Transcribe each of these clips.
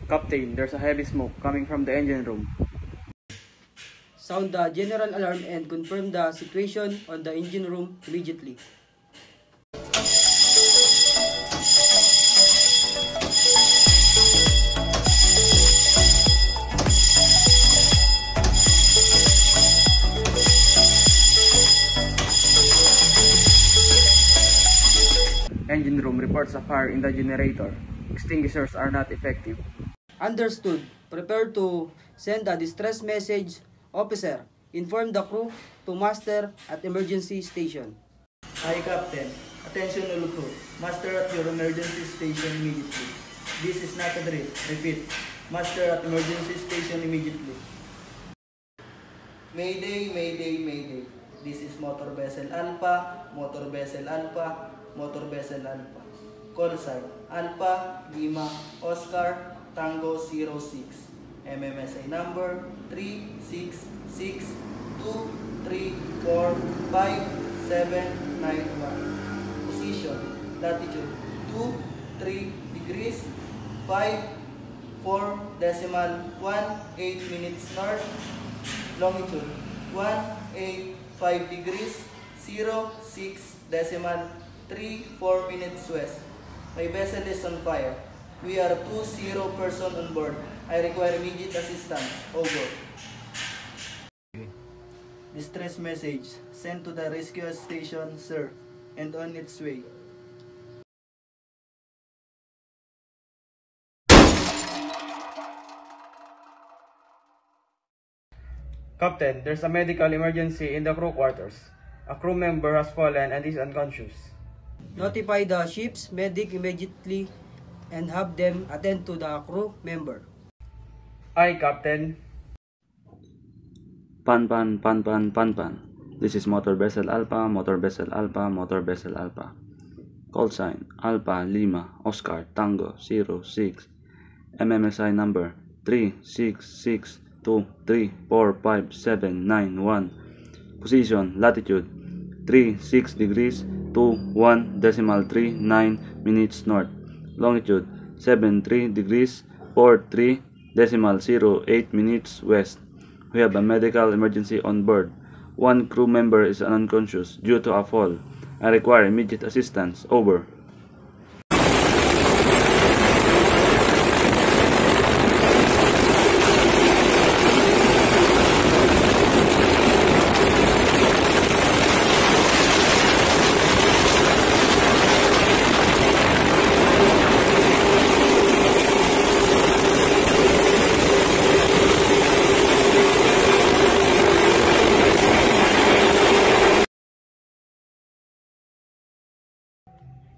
Captain, there's a heavy smoke coming from the engine room. Sound the general alarm and confirm the situation on the engine room immediately. Engine room reports a fire in the generator. Extinguishers are not effective. Understood. Prepare to send a distress message. Officer, inform the crew to master at emergency station. Hi, Captain. Attention all crew. Master at your emergency station immediately. This is not a drill. Repeat. Master at emergency station immediately. Mayday, mayday, mayday. This is Motor Vessel Alpha, Motor Vessel Alpha, Motor Vessel Alpha. Call sign Alpha, Lima, Oscar, Tango 06. MMSI number 366234571. Position, latitude 23 degrees 5.4.18 minutes north, longitude 185 degrees 06.34 minutes west. My vessel is on fire. We are 20 persons on board. I require immediate assistance. Over. Distress message sent to the rescue station, sir, and on its way. Captain, there's a medical emergency in the crew quarters. A crew member has fallen and is unconscious. Notify the ship's medic immediately and have them attend to the crew member. Aye, Captain. Pan. This is Motor Vessel Alpha, Motor Vessel Alpha, Motor Vessel Alpha. Call sign Alpha, Lima, Oscar, Tango 06. MMSI number 366234571. Position, latitude 36 degrees 21.39 minutes north, longitude 73 degrees 43.08 minutes west. We have a medical emergency on board. One crew member is unconscious due to a fall. I require immediate assistance. Over.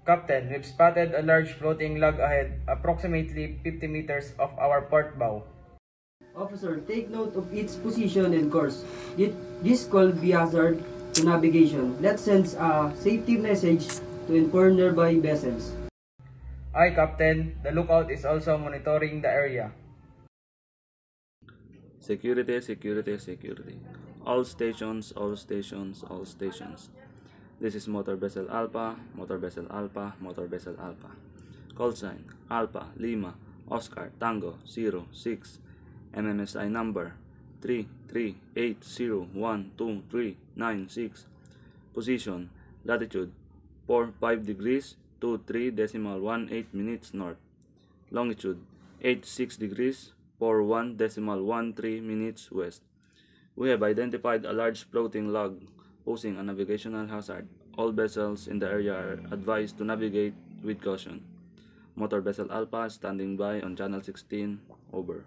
Captain, we've spotted a large floating log ahead, approximately 50 meters off our port bow. Officer, take note of its position and course. This could be hazard to navigation. Let's send a safety message to inform nearby vessels. Aye, Captain. The lookout is also monitoring the area. Security. All stations. This is Motor Vessel Alpha, Motor Vessel Alpha, Motor Vessel Alpha. Call sign Alpha, Lima, Oscar, Tango 06. MMSI number 338012396. Position, latitude 45 degrees 23.18 minutes north, longitude 86 degrees 41.13 minutes west. We have identified a large floating log posing a navigational hazard. All vessels in the area are advised to navigate with caution. Motor Vessel Alpha standing by on Channel 16. Over.